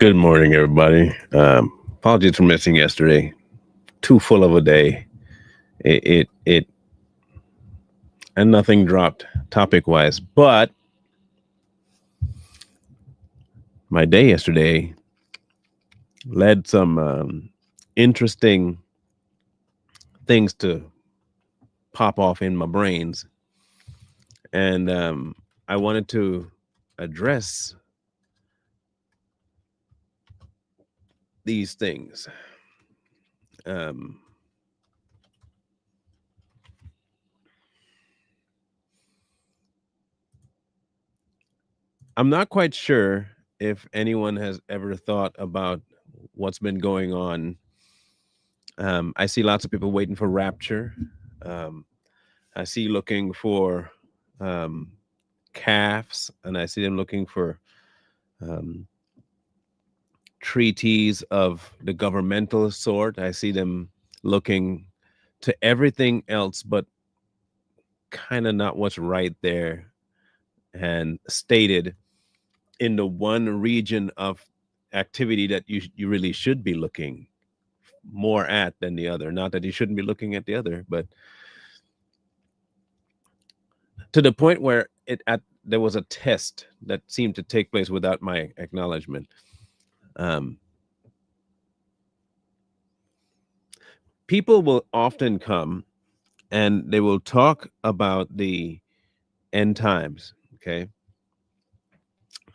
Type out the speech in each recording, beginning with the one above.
Good morning, everybody. Apologies for missing yesterday. Too full of a day. It and nothing dropped topic wise. But my day yesterday led some interesting things to pop off in my brains, and I wanted to address these things. Um, I'm not quite sure if anyone has ever thought about what's been going on. I see lots of people waiting for rapture. Um, I see looking for um, calves, and I see them looking for um, treaties of the governmental sort. I see them looking to everything else, but kind of not what's right there and stated in the one region of activity that you really should be looking more at than the other. Not that you shouldn't be looking at the other, but to the point where there was a test that seemed to take place without my acknowledgement. Um, People will often come and they will talk about the end times, okay?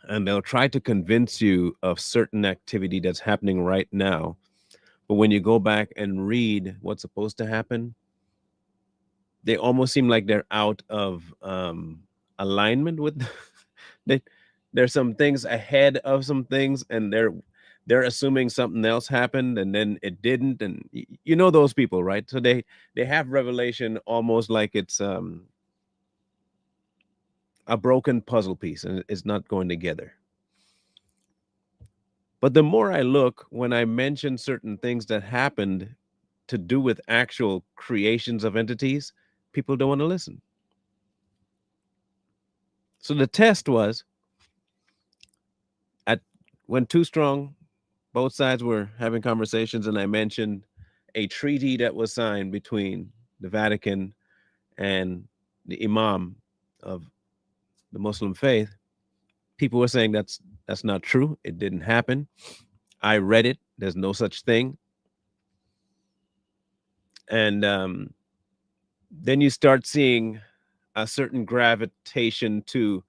And they'll try to convince you of certain activity that's happening right now. But when you go back and read what's supposed to happen, they almost seem like they're out of alignment with they, there's some things ahead of some things, and they're assuming something else happened and then it didn't, and you know those people, right? So they have revelation almost like it's a broken puzzle piece and it's not going together. But the more I look, when I mention certain things that happened to do with actual creations of entities, people don't want to listen. So the test was at when Too Strong, both sides were having conversations, and I mentioned a treaty that was signed between the Vatican and the Imam of the Muslim faith. People were saying that's not true. It didn't happen. I read it. There's no such thing. And then you start seeing a certain gravitation to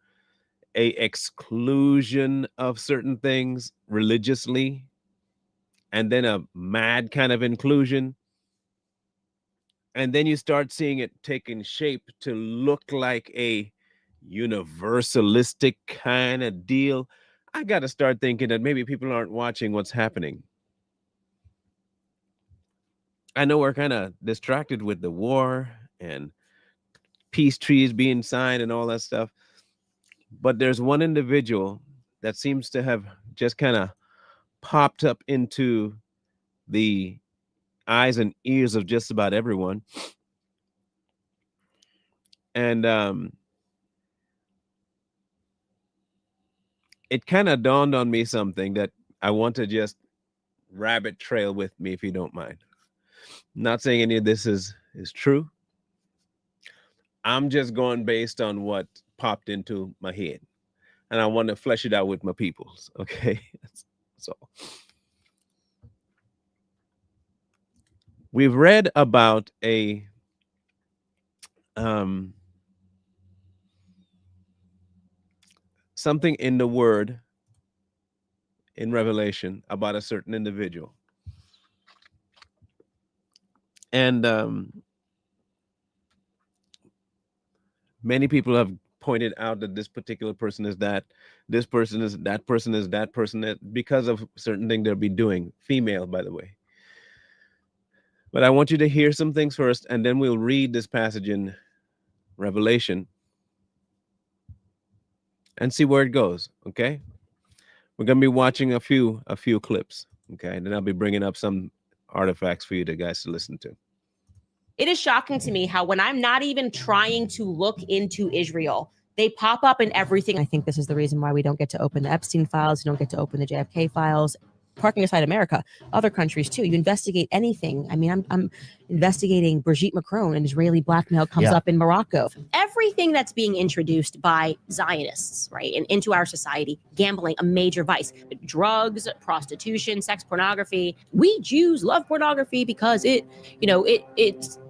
a exclusion of certain things religiously, and then a mad kind of inclusion. And then you start seeing it taking shape to look like a universalistic kind of deal. I got to start thinking that maybe people aren't watching what's happening. I know we're kind of distracted with the war and peace treaties being signed and all that stuff, but there's one individual that seems to have just kind of popped up into the eyes and ears of just about everyone. And it kind of dawned on me something that I want to just rabbit trail with me, if you don't mind. Not saying any of this is true. I'm just going based on what popped into my head, and I want to flesh it out with my peoples. Okay, so we've read about a something in the word in Revelation about a certain individual. And many people have pointed out that this particular person is that, this person is that person is that person, that because of certain thing they'll be doing. Female, by the way. But I want you to hear some things first, and then we'll read this passage in Revelation and see where it goes. Okay, we're gonna be watching a few clips. Okay, and then I'll be bringing up some artifacts for you guys to listen to. It is shocking to me how when I'm not even trying to look into Israel, They pop up in everything. I think this is the reason why we don't get to open the Epstein files. We don't get to open the JFK files. Parking aside America, other countries too. You investigate anything. I mean, I'm investigating Brigitte Macron and Israeli blackmail comes up in Morocco. Everything that's being introduced by Zionists, right, and into our society, gambling, a major vice, drugs, prostitution, sex, pornography. We Jews love pornography because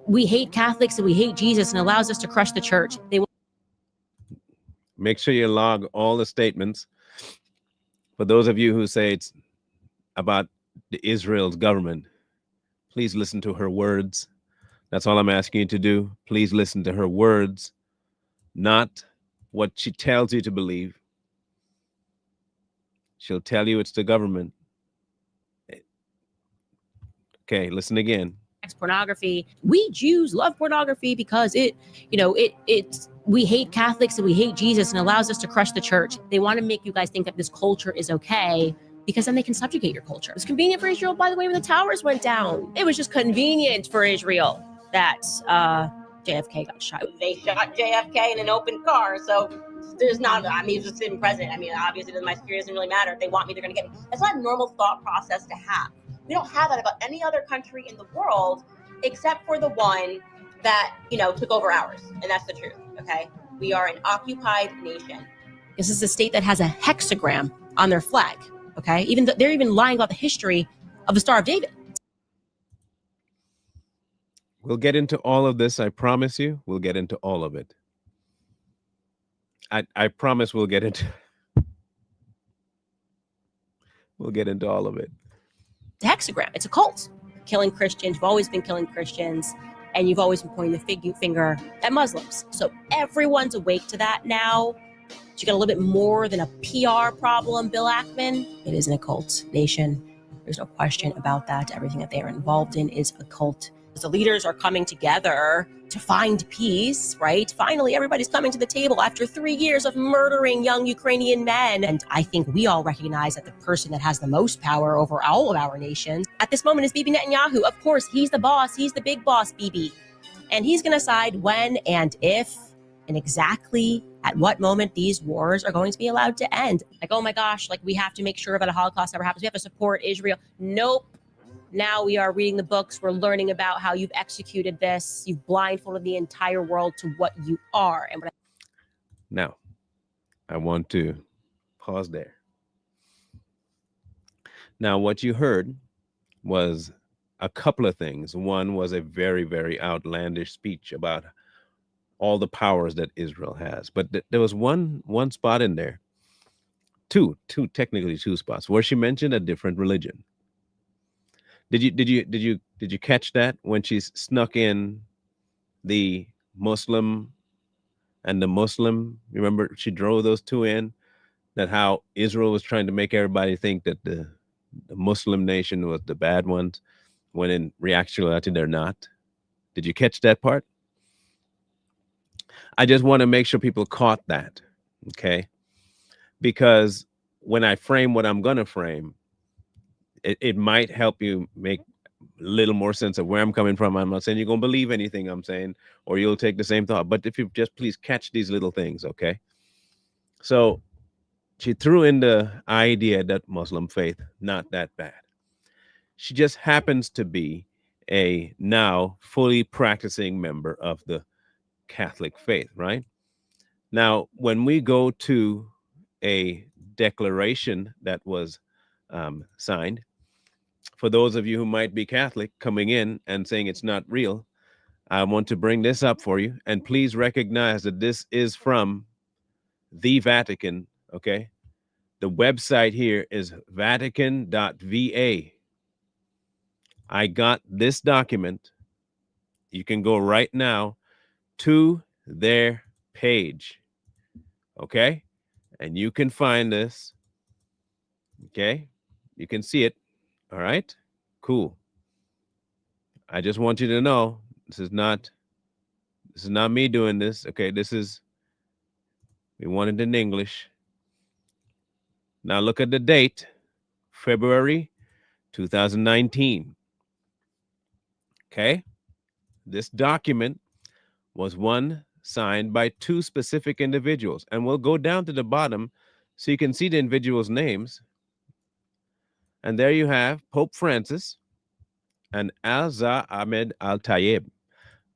we hate Catholics and we hate Jesus and allows us to crush the church. They Make sure you log all the statements. For those of you who say it's about the Israel's government, please listen to her words. That's all I'm asking you to do. Please listen to her words, not what she tells you to believe. She'll tell you it's the government. Okay, listen again. Pornography. We Jews love pornography because we hate Catholics and we hate Jesus and allows us to crush the church. They want to make you guys think that this culture is okay because then they can subjugate your culture. It's convenient for Israel, by the way, when the towers went down. It was just convenient for Israel that JFK got shot. They shot JFK in an open car, so there's not, he was just sitting president. Obviously my security doesn't really matter. If they want me, they're going to get me. That's not a normal thought process to have. We don't have that about any other country in the world except for the one that, took over ours. And that's the truth, okay? We are an occupied nation. This is a state that has a hexagram on their flag, okay? They're even lying about the history of the Star of David. We'll get into all of this. I promise you, we'll get into all of it. I promise we'll get into all of it. The hexagram, it's a cult. Killing Christians, you've always been killing Christians, and you've always been pointing the finger at Muslims. So everyone's awake to that now. So you got a little bit more than a PR problem, Bill Ackman. It is an occult nation. There's no question about that. Everything that they are involved in is a cult. The leaders are coming together to find peace, right? Finally, everybody's coming to the table after 3 years of murdering young Ukrainian men. And I think we all recognize that the person that has the most power over all of our nations at this moment is Bibi Netanyahu. Of course, he's the boss. He's the big boss, Bibi. And he's going to decide when and if and exactly at what moment these wars are going to be allowed to end. Like, oh my gosh, we have to make sure that a Holocaust never happens. We have to support Israel. Nope. Now we are reading the books. We're learning about how you've executed this. You've blindfolded the entire world to what you are. Now, I want to pause there. Now, what you heard was a couple of things. One was a very, very outlandish speech about all the powers that Israel has. But there was one spot in there, technically two spots, where she mentioned a different religion. Did you catch that when she snuck in the Muslim and the Muslim? Remember, she drove those two in. That how Israel was trying to make everybody think that the Muslim nation was the bad ones, when in reality they're not. Did you catch that part? I just want to make sure people caught that, okay? Because when I frame what I'm gonna frame, it might help you make a little more sense of where I'm coming from. I'm not saying you're going to believe anything I'm saying, or you'll take the same thought. But if you just please catch these little things, okay? So she threw in the idea that Muslim faith, not that bad. She just happens to be a now fully practicing member of the Catholic faith, right? Now, when we go to a declaration that was signed, for those of you who might be Catholic coming in and saying it's not real, I want to bring this up for you. And please recognize that this is from the Vatican, okay? The website here is vatican.va. I got this document. You can go right now to their page, okay? And you can find this, okay? You can see it. All right, cool. I just want you to know this is not me doing this. Okay, we want it in English. Now look at the date, February 2019. Okay, this document was one signed by two specific individuals. And we'll go down to the bottom so you can see the individuals' names. And there you have Pope Francis and Alza Ahmed Al Tayyib.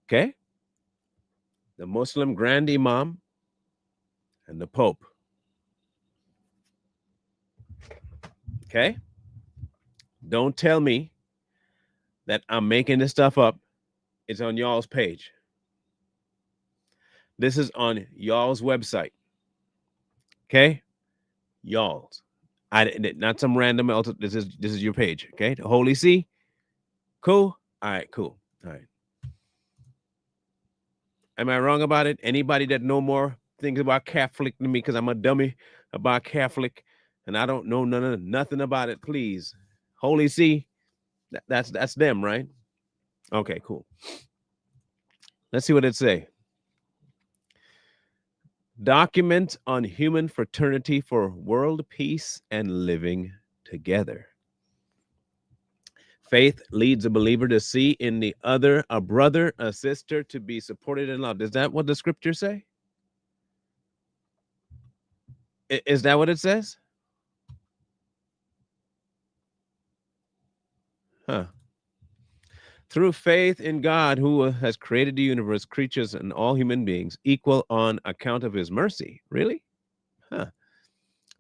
Okay? The Muslim Grand Imam and the Pope. Okay? Don't tell me that I'm making this stuff up. It's on y'all's page. This is on y'all's website. Okay? Y'all's. Not some random else. This is your page. Okay? The Holy See. Cool. All right. Cool. All right. Am I wrong about it? Anybody that know more things about Catholic than me, because I'm a dummy about Catholic, and I don't know nothing about it. Please, Holy See. That's them, right? Okay. Cool. Let's see what it say. Document on human fraternity for world peace and living together. Faith leads a believer to see in the other a brother, a sister to be supported and loved. Is that what the scriptures say? Is that what it says? Huh. Through faith in God, who has created the universe, creatures, and all human beings equal on account of his mercy. Really? Huh.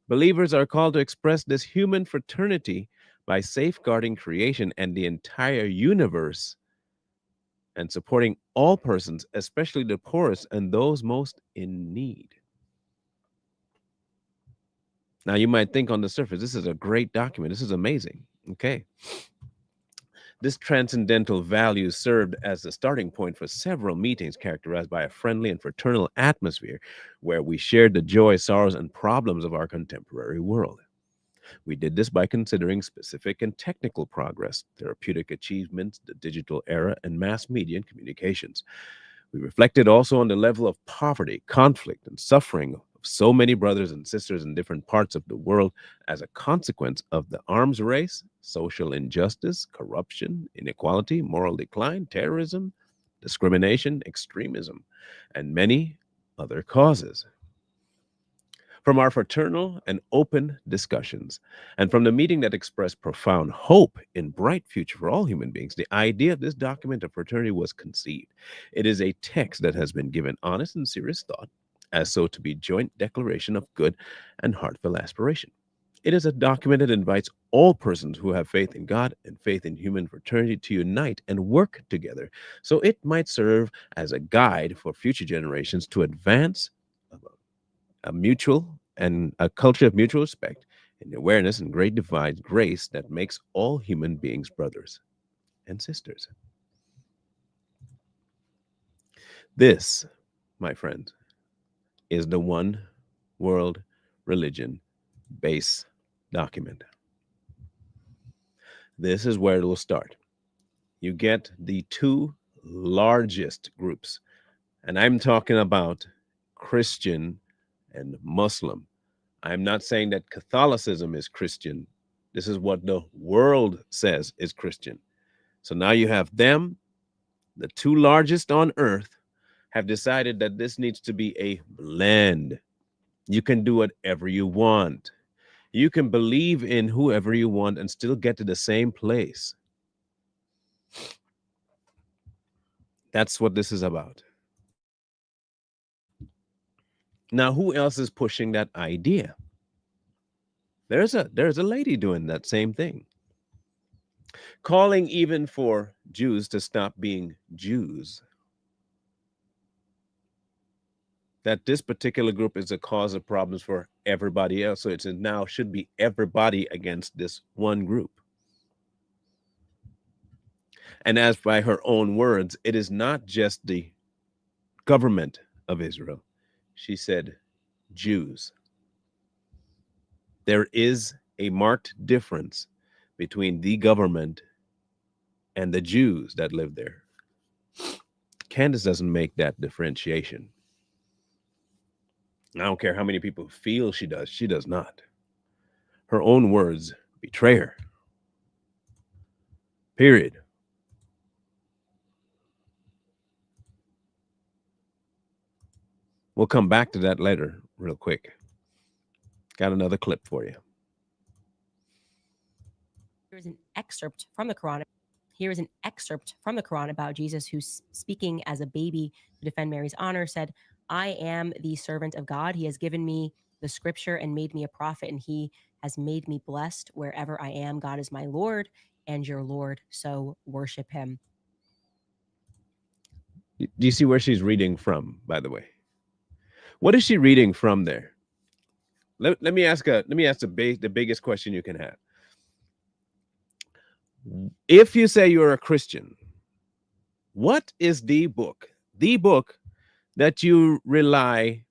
Believers are called to express this human fraternity by safeguarding creation and the entire universe and supporting all persons, especially the poorest and those most in need. Now, you might think on the surface, this is a great document. This is amazing. Okay. This transcendental value served as the starting point for several meetings characterized by a friendly and fraternal atmosphere where we shared the joy, sorrows, and problems of our contemporary world. We did this by considering specific and technical progress, therapeutic achievements, the digital era, and mass media and communications. We reflected also on the level of poverty, conflict, and suffering of so many brothers and sisters in different parts of the world as a consequence of the arms race, social injustice, corruption, inequality, moral decline, terrorism, discrimination, extremism, and many other causes. From our fraternal and open discussions, and from the meeting that expressed profound hope in bright future for all human beings, the idea of this document of fraternity was conceived. It is a text that has been given honest and serious thought, as so to be joint declaration of good and heartfelt aspiration. It is a document that invites all persons who have faith in God and faith in human fraternity to unite and work together, so it might serve as a guide for future generations to advance a mutual and a culture of mutual respect and awareness and great divine grace that makes all human beings brothers and sisters. This, my friends, is the one world religion base document. This is where it will start. You get the two largest groups, and I'm talking about Christian and Muslim. I'm not saying that Catholicism is Christian. This is what the world says is Christian. So now you have them, the two largest on earth, have decided that this needs to be a blend. You can do whatever you want. You can believe in whoever you want and still get to the same place. That's what this is about. Now, who else is pushing that idea? There's a lady doing that same thing, calling even for Jews to stop being Jews. That this particular group is a cause of problems for everybody else. So it's now should be everybody against this one group. And as by her own words, it is not just the government of Israel. She said, Jews. There is a marked difference between the government and the Jews that live there. Candace doesn't make that differentiation. I don't care how many people feel she does not. Her own words betray her. Period. We'll come back to that later, real quick. Got another clip for you. Here's an excerpt from the Quran. Here is an excerpt from the Quran about Jesus, who's speaking as a baby to defend Mary's honor, said, "I am the servant of God. He has given me the scripture and made me a prophet, and he has made me blessed wherever I am. God is my Lord and your Lord, so worship him." Do you see where she's reading from, by the way? What is she reading from there? Let me ask the biggest question you can have. If you say you're a Christian, what is the book that you rely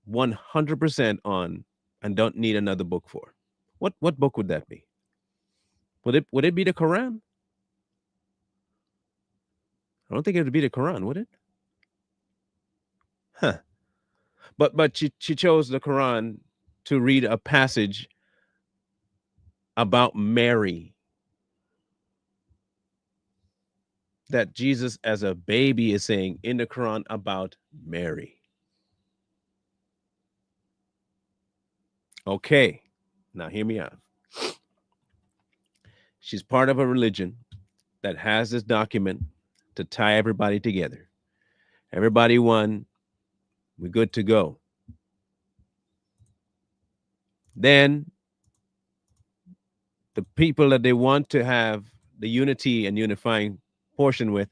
100% on and don't need another book for? What book would that be? Would it be the Quran? I don't think it would be the Quran, would it? Huh. But she chose the Quran to read a passage about Mary, that Jesus as a baby is saying in the Quran about Mary. Okay, now hear me out. She's part of a religion that has this document to tie everybody together. Everybody won. We're good to go. Then the people that they want to have the unity and unifying portion with,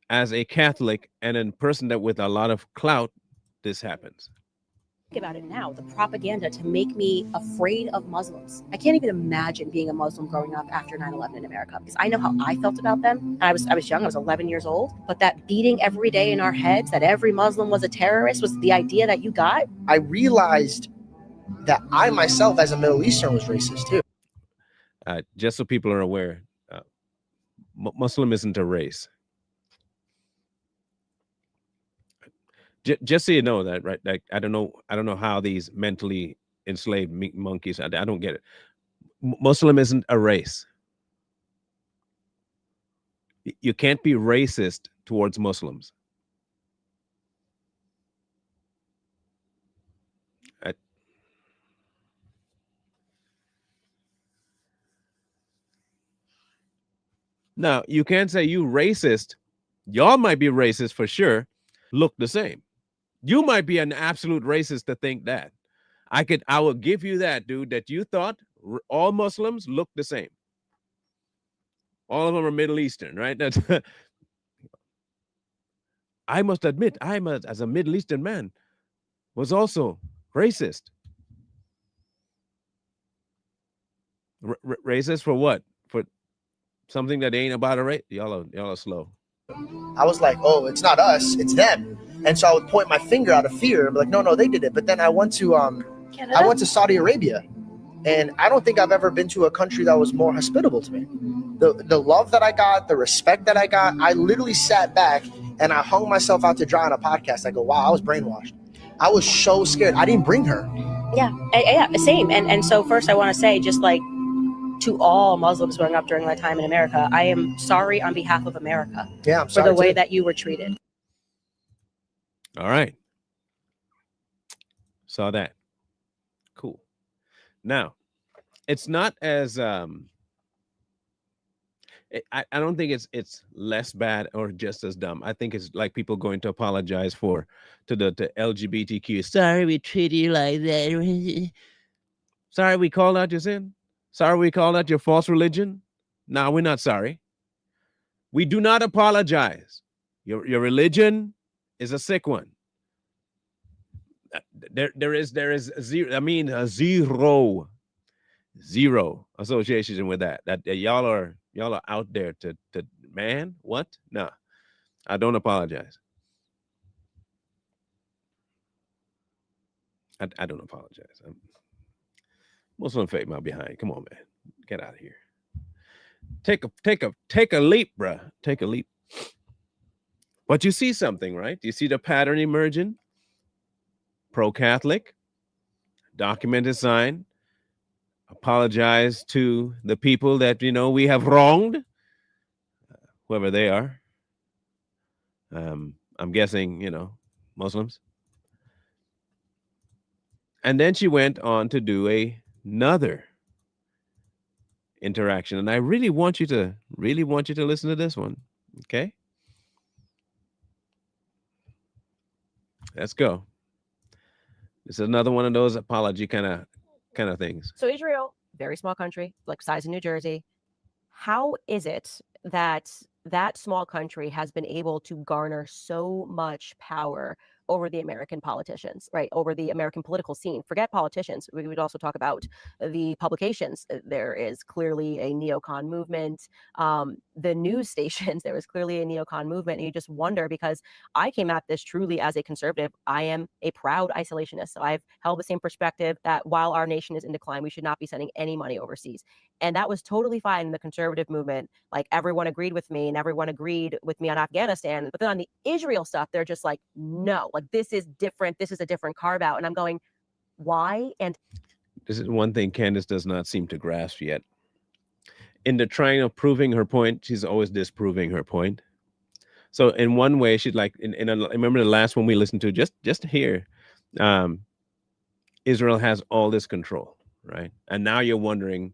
as a Catholic and a person that with a lot of clout, this happens. Think about it now, the propaganda to make me afraid of Muslims. I can't even imagine being a Muslim growing up after 9/11 in America, because I know how I felt about them. I was young, I was 11 years old, but that beating every day in our heads that every Muslim was a terrorist was the idea that you got. I realized that I myself, as a Middle Eastern, was racist too. Just so people are aware, Muslim isn't a race. Just so you know that, right? Like, I don't know how these mentally enslaved monkeys. I don't get it. Muslim isn't a race. You can't be racist towards Muslims. Now, you can't say you racist. Y'all might be racist for sure. Look the same. You might be an absolute racist to think that. I will give you that, dude, that you thought all Muslims look the same. All of them are Middle Eastern, right? That's I must admit, as a Middle Eastern man, was also racist. Racist for what? For something that ain't about a race? Y'all are slow. I was like, oh, it's not us, it's them. And so I would point my finger out of fear and be like, no, they did it. But then I went to Saudi Arabia, and I don't think I've ever been to a country that was more hospitable to me. The love that I got, the respect that I got, I literally sat back and I hung myself out to dry on a podcast. I go, wow, I was brainwashed. I was so scared. I didn't bring her. Yeah, same. And so first I want to say, just like to all Muslims growing up during my time in America, I am sorry on behalf of America. Yeah, I'm sorry for the way too. that you were treated. All right. Saw that. Cool. Now, it's not as I don't think it's less bad or just as dumb. I think it's like people going to apologize to the LGBTQ. Sorry we treated you like that. Sorry we called out your sin. Sorry we called out your false religion. No, we're not sorry. We do not apologize. Your religion is a sick one. There is zero. I mean, zero association with that. That y'all are out there to man. What? No, I don't apologize. I don't apologize. Muslim faith my behind. Come on, man, get out of here. Take a leap, bruh. Take a leap. But you see something, right? You see the pattern emerging. Pro-Catholic, document is signed. Apologize to the people that we have wronged, whoever they are. I'm guessing Muslims. And then she went on to do another interaction. And I really want you to listen to this one. Okay? Let's go. This is another one of those apology kind of things. So Israel, very small country, like size of New Jersey. How is it that that small country has been able to garner so much power over the American politicians, right? Over the American political scene. Forget politicians. We would also talk about the publications. There is clearly a neocon movement. The news stations, there was clearly a neocon movement. And you just wonder, because I came at this truly as a conservative. I am a proud isolationist. So I've held the same perspective that while our nation is in decline, we should not be sending any money overseas. And that was totally fine in the conservative movement. Like, everyone agreed with me and everyone agreed with me on Afghanistan. But then on the Israel stuff, they're just like, no, like, this is different. This is a different carve out. And I'm going, why? And this is one thing Candace does not seem to grasp yet. In the trying of proving her point, she's always disproving her point. So in one way, she'd like, I remember the last one we listened to, just here, Israel has all this control, right? And now you're wondering,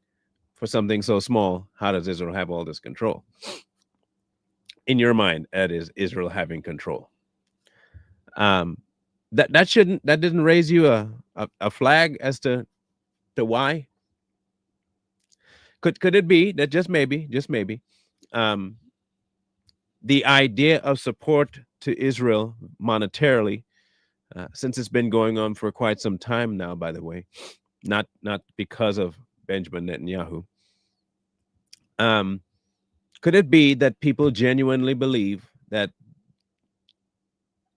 for something so small, how does Israel have all this control? In your mind, that is Israel having control. That didn't raise you a flag as to why? Could it be that just maybe, the idea of support to Israel monetarily, since it's been going on for quite some time now, by the way, not because of Benjamin Netanyahu. Could it be that people genuinely believe that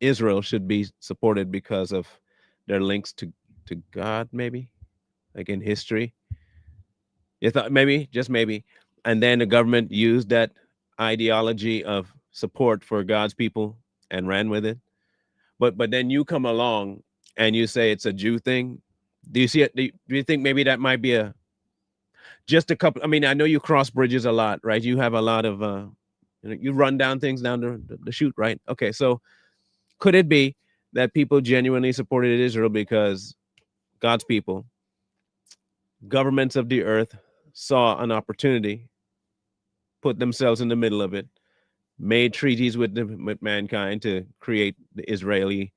Israel should be supported because of their links to God, maybe, like in history? You thought maybe, just maybe, and then the government used that ideology of support for God's people and ran with it. But then you come along and you say it's a Jew thing. Do you see it? Do you think maybe that might be just a couple? I mean, I know you cross bridges a lot, right? You have a lot of you run down things down the chute, right? Okay, so could it be that people genuinely supported Israel because God's people, governments of the earth, saw an opportunity, put themselves in the middle of it, made treaties with mankind to create the Israeli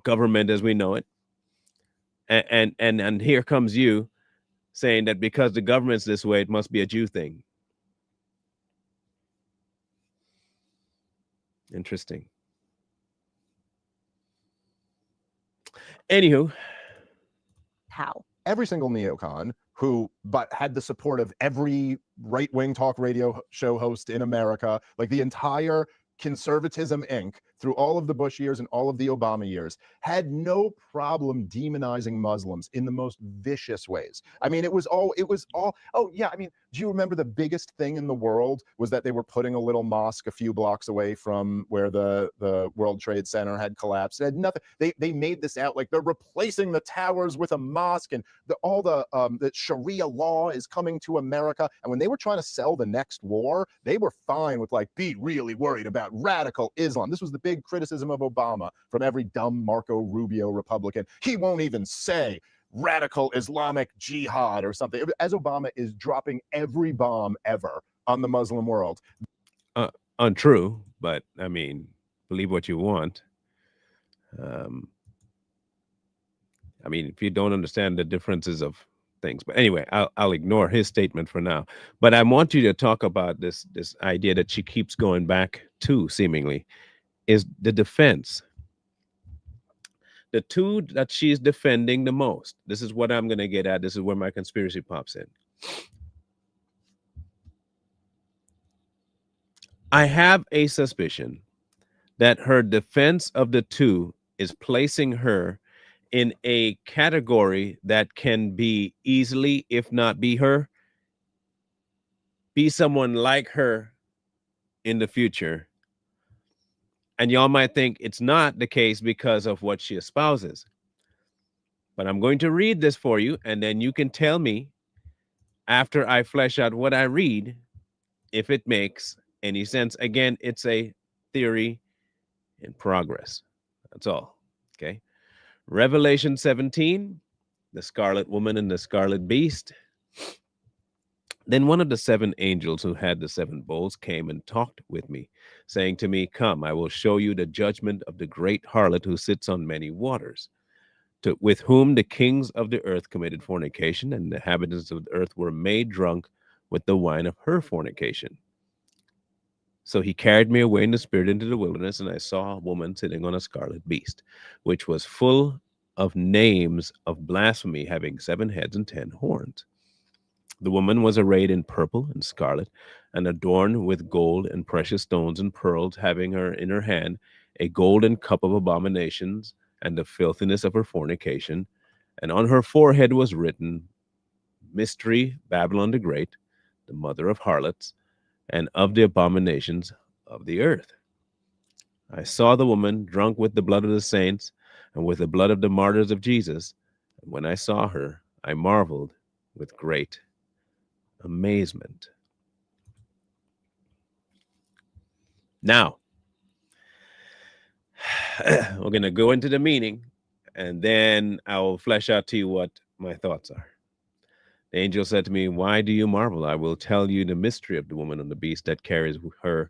government as we know it, and here comes you saying that because the government's this way, it must be a Jew thing. Interesting. Anywho, how? Every single neocon but had the support of every right-wing talk radio show host in America, like the entire Conservatism Inc., through all of the Bush years and all of the Obama years, had no problem demonizing Muslims in the most vicious ways. I mean, it was all, oh yeah, I mean, do you remember the biggest thing in the world was that they were putting a little mosque a few blocks away from where the World Trade Center had collapsed? It had nothing. They made this out like they're replacing the towers with a mosque, and the Sharia law is coming to America. And when they were trying to sell the next war, they were fine with like, be really worried about radical Islam. This was the big criticism of Obama from every dumb Marco Rubio Republican. He won't even say radical Islamic jihad or something, as Obama is dropping every bomb ever on the Muslim world. Untrue, but I mean, believe what you want. I mean, if you don't understand the differences of things, but anyway, I'll ignore his statement for now. But I want you to talk about this idea that she keeps going back to, seemingly, is the defense. The two that she's defending the most. This is what I'm going to get at. This is where my conspiracy pops in. I have a suspicion that her defense of the two is placing her in a category that can be easily, if not be her, be someone like her in the future. And y'all might think it's not the case because of what she espouses. But I'm going to read this for you, and then you can tell me after I flesh out what I read if it makes any sense. Again, it's a theory in progress. That's all. Okay. Revelation 17, the scarlet woman and the scarlet beast. Then one of the seven angels who had the seven bowls came and talked with me, saying to me, "Come, I will show you the judgment of the great harlot who sits on many waters, with whom the kings of the earth committed fornication, and the inhabitants of the earth were made drunk with the wine of her fornication." So he carried me away in the spirit into the wilderness, and I saw a woman sitting on a scarlet beast, which was full of names of blasphemy, having 7 heads and 10 horns. The woman was arrayed in purple and scarlet, and adorned with gold and precious stones and pearls, having in her hand a golden cup of abominations and the filthiness of her fornication. And on her forehead was written, "Mystery, Babylon the Great, the mother of harlots, and of the abominations of the earth." I saw the woman drunk with the blood of the saints and with the blood of the martyrs of Jesus. And when I saw her, I marveled with great amazement. Now, we're going to go into the meaning, and then I'll flesh out to you what my thoughts are. The angel said to me, "Why do you marvel? I will tell you the mystery of the woman and the beast that carries her,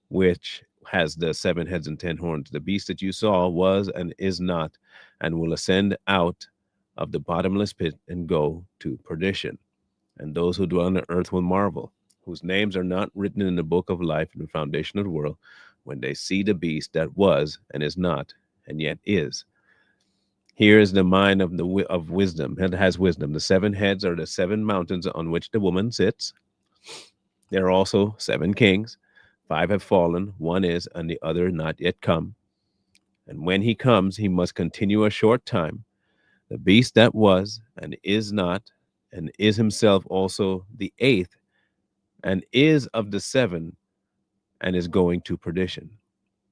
which has the 7 heads and 10 horns. The beast that you saw was and is not, and will ascend out of the bottomless pit and go to perdition. And those who dwell on the earth will marvel, whose names are not written in the book of life in the foundation of the world, when they see the beast that was and is not, and yet is. Here is the mind of wisdom. It has wisdom. The 7 heads are the 7 mountains on which the woman sits. There are also 7 kings. 5 have fallen, one is, and the other not yet come. And when he comes, he must continue a short time. The beast that was and is not, and is himself also the 8th, and is of the 7, and is going to perdition.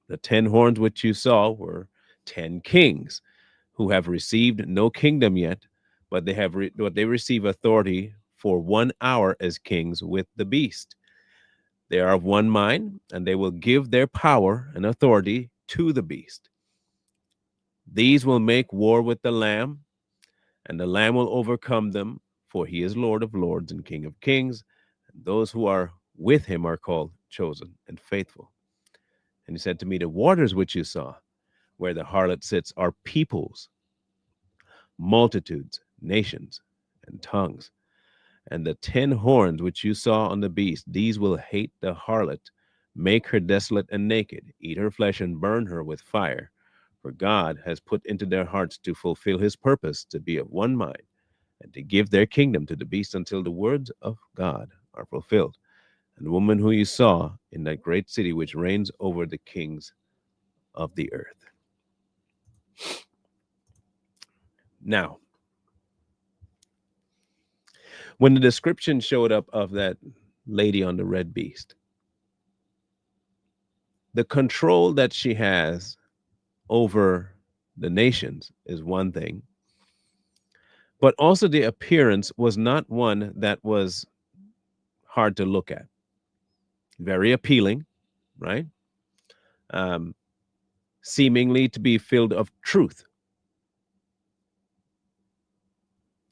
The 10 horns which you saw were 10 kings who have received no kingdom yet, but they receive authority for 1 hour as kings with the beast. They are of one mind, and they will give their power and authority to the beast. These will make war with the Lamb, and the Lamb will overcome them, for he is Lord of lords and King of kings. And those who are with him are called chosen and faithful. And he said to me, "The waters which you saw, where the harlot sits, are peoples, multitudes, nations, and tongues. And the 10 horns which you saw on the beast, these will hate the harlot, make her desolate and naked, eat her flesh and burn her with fire. For God has put into their hearts to fulfill his purpose, to be of one mind, and to give their kingdom to the beast until the words of God are fulfilled. And the woman who you saw in that great city which reigns over the kings of the earth." Now, when the description showed up of that lady on the red beast, the control that she has over the nations is one thing, but also the appearance was not one that was hard to look at. Very appealing, right? Um, Seemingly to be filled of truth.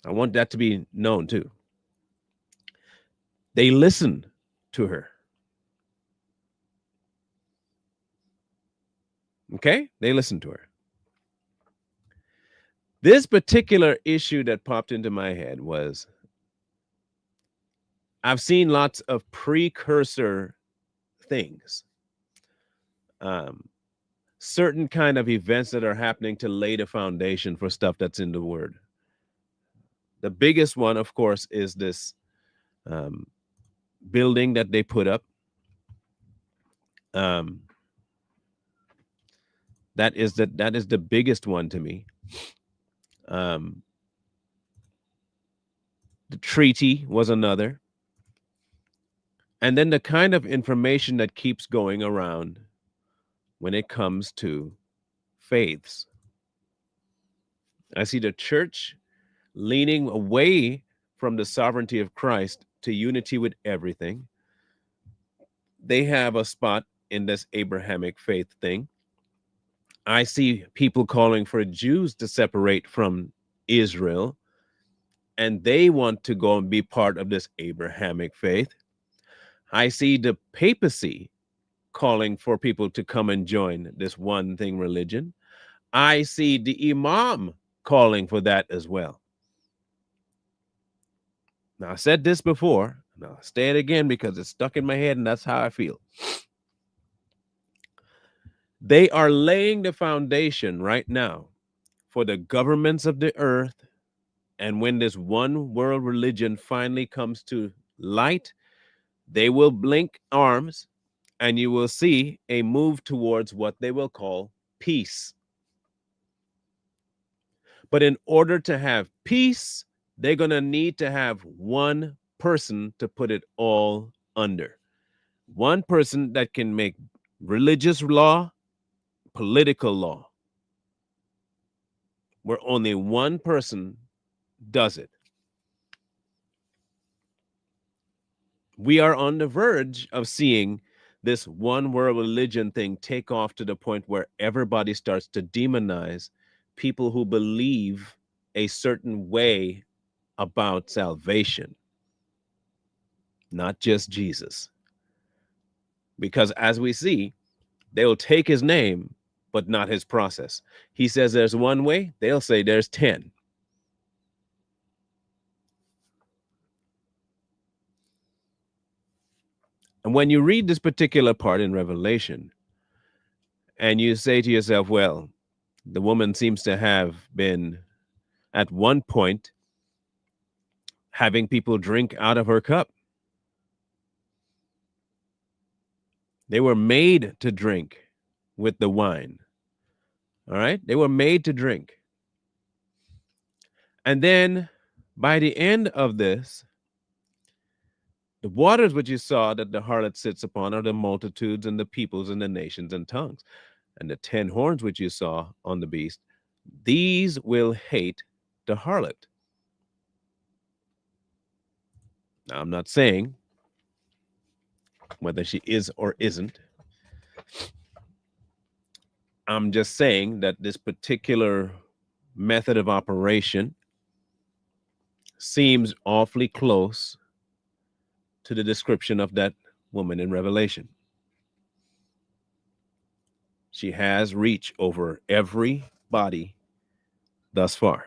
I want that to be known too. They listened to her. Okay? They listened to her. This particular issue that popped into my head was, I've seen lots of precursor things, certain kind of events that are happening to lay the foundation for stuff that's in the Word. The biggest one, of course, is this building that they put up. That is the biggest one to me. The treaty was another. And then the kind of information that keeps going around when it comes to faiths. I see the church leaning away from the sovereignty of Christ to unity with everything. They have a spot in this Abrahamic faith thing. I see people calling for Jews to separate from Israel and they want to go and be part of this Abrahamic faith. I see the papacy calling for people to come and join this one thing religion. I see the imam calling for that as well. Now, I said this before, and I'll say it again because it's stuck in my head and that's how I feel. They are laying the foundation right now for the governments of the earth. And when this one world religion finally comes to light, they will blink arms and you will see a move towards what they will call peace. But in order to have peace, they're going to need to have one person to put it all under. One person that can make religious law, political law, where only one person does it. We are on the verge of seeing this one world religion thing take off to the point where everybody starts to demonize people who believe a certain way about salvation, not just Jesus. Because as we see, they'll take his name, but not his process. He says there's one way, they'll say there's 10. And when you read this particular part in Revelation, and you say to yourself, well, the woman seems to have been at one point having people drink out of her cup. They were made to drink with the wine. All right? They were made to drink. And then by the end of this, the waters which you saw that the harlot sits upon are the multitudes and the peoples and the nations and tongues. And the 10 horns which you saw on the beast, these will hate the harlot. Now, I'm not saying whether she is or isn't. I'm just saying that this particular method of operation seems awfully close to the description of that woman in Revelation. She has reach over every body thus far.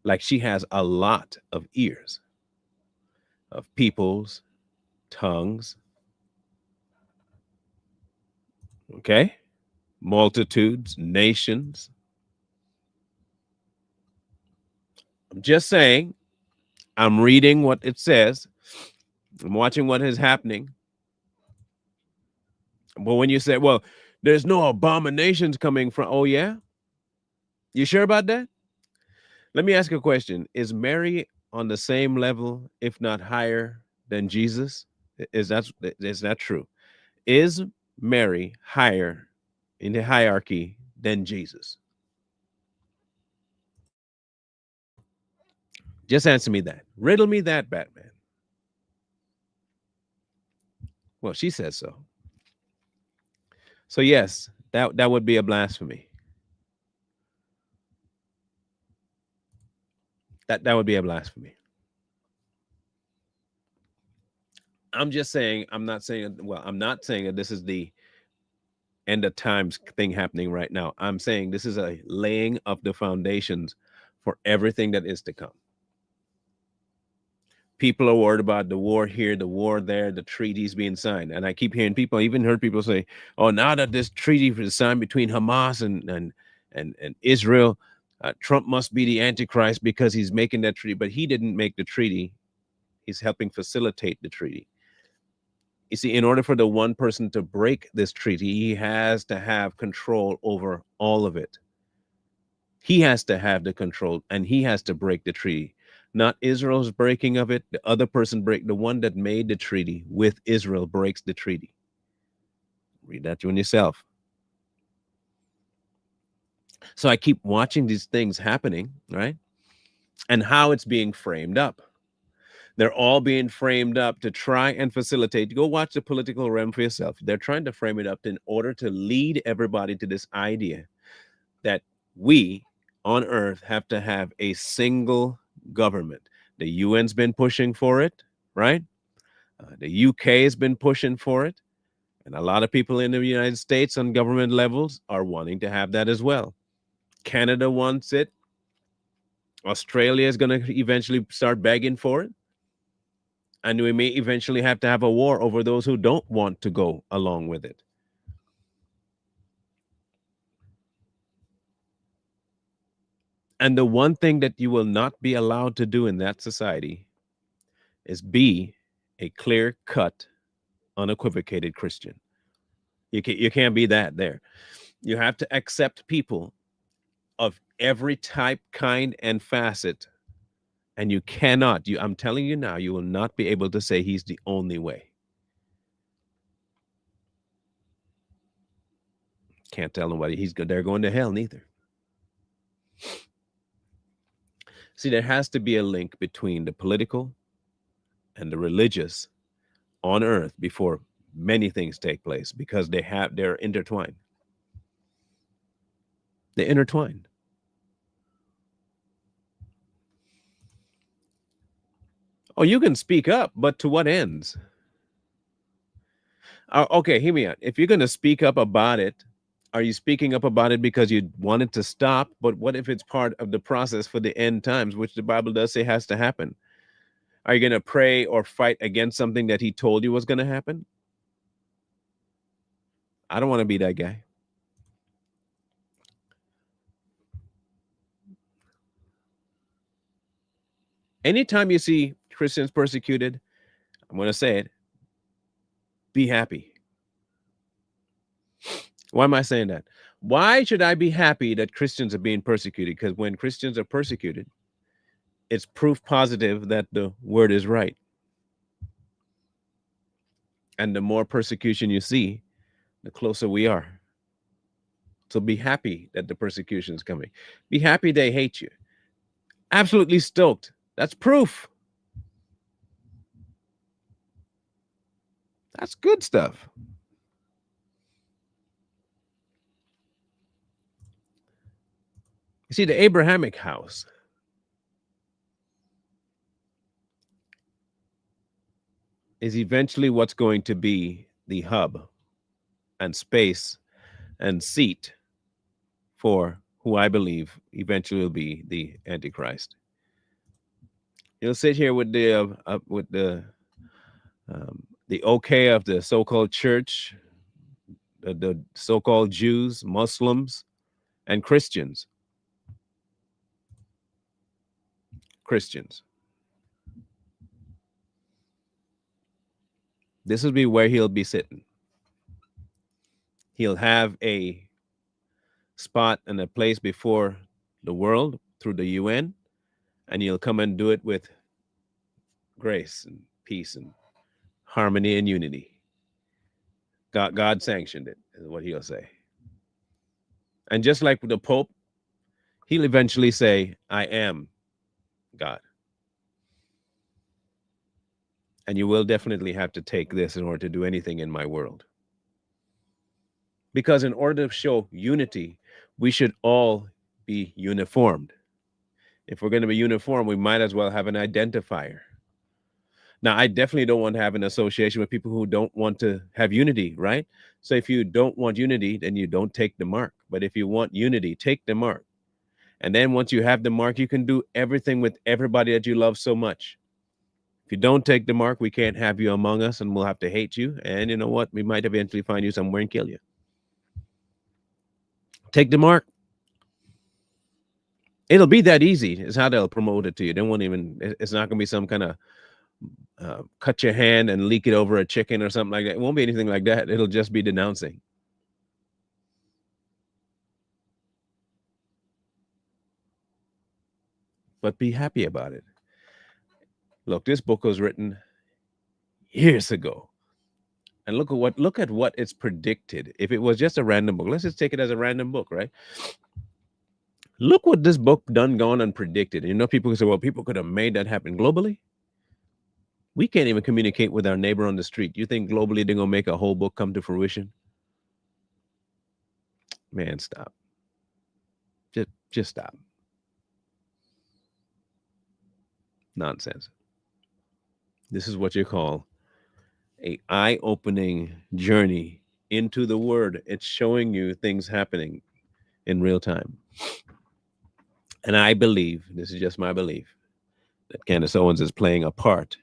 Like she has a lot of ears of peoples, tongues, okay? Multitudes, nations. I'm just saying, I'm reading what it says. I'm watching what is happening. But when you say, well, there's no abominations coming from, oh, yeah? You sure about that? Let me ask you a question. Is Mary on the same level, if not higher, than Jesus? Is that true? Is Mary higher in the hierarchy than Jesus? Just answer me that. Riddle me that, Batman. Well, she says so. So yes, that would be a blasphemy. That would be a blasphemy. I'm just saying, I'm not saying that this is the end of times thing happening right now. I'm saying this is a laying of the foundations for everything that is to come. People are worried about the war here, the war there, the treaties being signed. And I keep hearing people, I even heard people say, oh, now that this treaty is signed between Hamas and Israel, Trump must be the Antichrist because he's making that treaty. But he didn't make the treaty. He's helping facilitate the treaty. You see, in order for the one person to break this treaty, he has to have control over all of it. He has to have the control and he has to break the treaty. Not Israel's breaking of it. The other person the one that made the treaty with Israel breaks the treaty. Read that one yourself. So I keep watching these things happening, right? And how it's being framed up. They're all being framed up to try and facilitate. Go watch the political realm for yourself. They're trying to frame it up in order to lead everybody to this idea that we on earth have to have a single government. The UN's been pushing for it, right? The UK has been pushing for it. And a lot of people in the United States on government levels are wanting to have that as well. Canada wants it. Australia is going to eventually start begging for it. And we may eventually have to have a war over those who don't want to go along with it. And the one thing that you will not be allowed to do in that society is be a clear cut, unequivocated Christian. You can't be that there. You have to accept people of every type, kind, and facet. And you cannot, I'm telling you now, you will not be able to say he's the only way. Can't tell nobody they're going to hell neither. See, there has to be a link between the political and the religious on earth before many things take place, because they're intertwined. They're intertwined. Oh, you can speak up, but to what ends? Okay, hear me out. If you're going to speak up about it, are you speaking up about it because you want it to stop? But what if it's part of the process for the end times, which the Bible does say has to happen? Are you going to pray or fight against something that he told you was going to happen? I don't want to be that guy. Anytime you see Christians persecuted, I'm going to say it, be happy. Why am I saying that? Why should I be happy that Christians are being persecuted? Because when Christians are persecuted, it's proof positive that the word is right. And the more persecution you see, the closer we are. So be happy that the persecution is coming. Be happy they hate you. Absolutely stoked. That's proof. That's good stuff. You see, the Abrahamic house is eventually what's going to be the hub and space and seat for who I believe eventually will be the Antichrist. He'll sit here with the okay of the so-called church, the so-called Jews, Muslims, and Christians. This will be where he'll be sitting. He'll have a spot and a place before the world through the UN, and he'll come and do it with grace and peace and harmony and unity. God sanctioned it, is what he'll say. And just like the Pope, he'll eventually say, I am God. And you will definitely have to take this in order to do anything in my world. Because in order to show unity, we should all be uniformed. If we're going to be uniform, we might as well have an identifier. Now, I definitely don't want to have an association with people who don't want to have unity, right? So if you don't want unity, then you don't take the mark. But if you want unity, take the mark. And then once you have the mark, you can do everything with everybody that you love so much. If you don't take the mark, we can't have you among us, and we'll have to hate you. And you know what? We might eventually find you somewhere and kill you. Take the mark. It'll be that easy. Is how they'll promote it to you. They won't even. It's not going to be some kind of cut your hand and leak it over a chicken or something like that. It won't be anything like that. It'll just be denouncing. But be happy about it. Look, this book was written years ago. And look at what it's predicted. If it was just a random book, let's just take it as a random book, right? Look what this book gone and predicted. You know, people can say, well, people could have made that happen globally. We can't even communicate with our neighbor on the street. You think globally they're going to make a whole book come to fruition? Man, stop. Just stop. nonsense. This is what you call a eye-opening journey into the Word. It's showing you things happening in real time. And I believe, this is just my belief, that Candace Owens is playing a part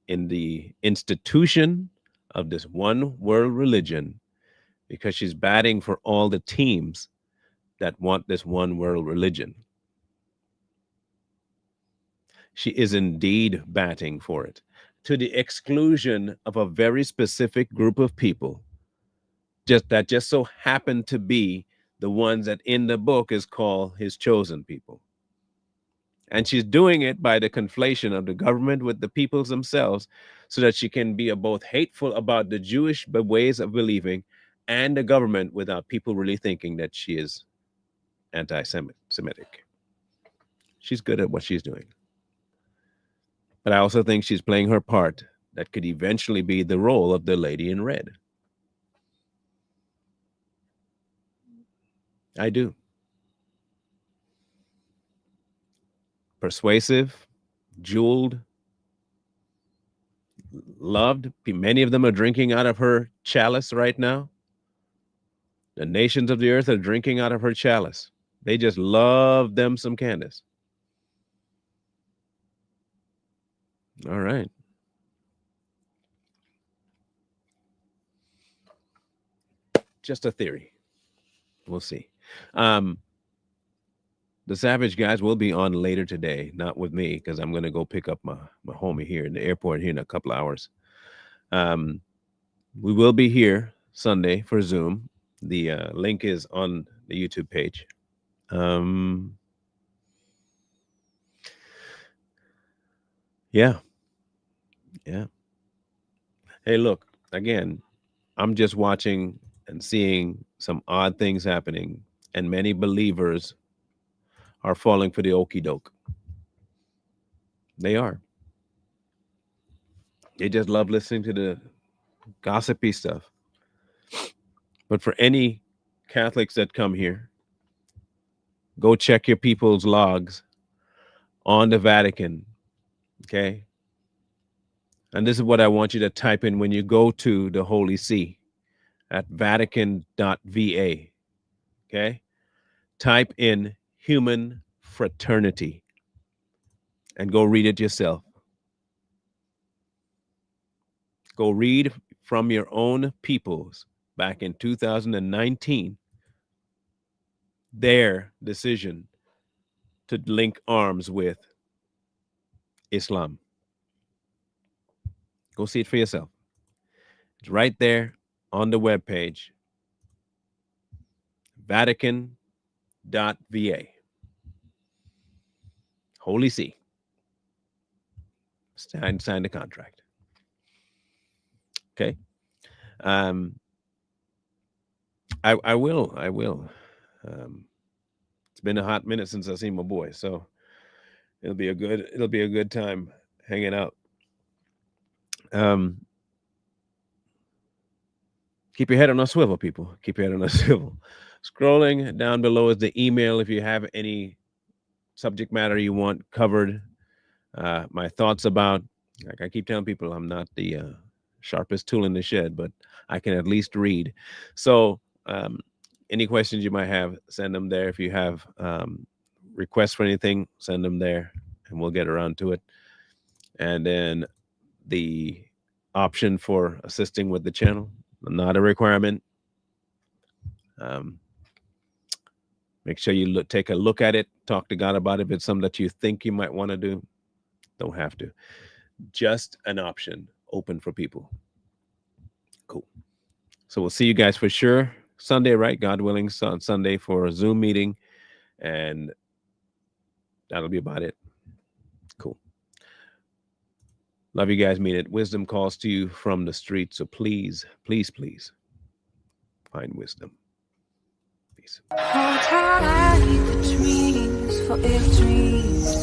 in the institution of this one world religion because she's batting for all the teams that want this one world religion. She is indeed batting for it, to the exclusion of a very specific group of people just so happen to be the ones that in the book is called his chosen people. And she's doing it by the conflation of the government with the peoples themselves so that she can be both hateful about the Jewish ways of believing and the government without people really thinking that she is anti-Semitic. She's good at what she's doing. But I also think she's playing her part that could eventually be the role of the lady in red. I do. Persuasive, jeweled, loved. Many of them are drinking out of her chalice right now. The nations of the earth are drinking out of her chalice. They just love them some Candace. All right. Just a theory. We'll see. The Savage guys will be on later today, not with me, because I'm going to go pick up my homie here in the airport here in a couple of hours. We will be here Sunday for Zoom. The link is on the YouTube page. Yeah. Hey, look, again, I'm just watching and seeing some odd things happening, and many believers are falling for the okie doke. They are. They just love listening to the gossipy stuff. But for any Catholics that come here, go check your people's logs on the Vatican, okay? And this is what I want you to type in when you go to the Holy See at vatican.va, okay? Type in human fraternity and go read it yourself. Go read from your own peoples back in 2019 their decision to link arms with Islam. Go see it for yourself. It's right there on the webpage, vatican.va. Holy See. Sign the contract. Okay. I will. It's been a hot minute since I've seen my boy, so it'll be a good time hanging out. Keep your head on a swivel, people. Keep your head on a swivel. Scrolling down below is the email if you have any subject matter you want covered. My thoughts about, like I keep telling people, I'm not the sharpest tool in the shed, but I can at least read. So any questions you might have, send them there. If you have requests for anything, send them there and we'll get around to it. And then the option for assisting with the channel, not a requirement. Make sure you take a look at it, talk to God about it. If it's something that you think you might want to do, don't have to. Just an option open for people. Cool. So we'll see you guys for sure Sunday, right? God willing, on Sunday for a Zoom meeting. And that'll be about it. Cool. Love you guys. Mean it. Wisdom calls to you from the street. So please, please, please find wisdom. Peace. Hold tight the dreams, for if dreams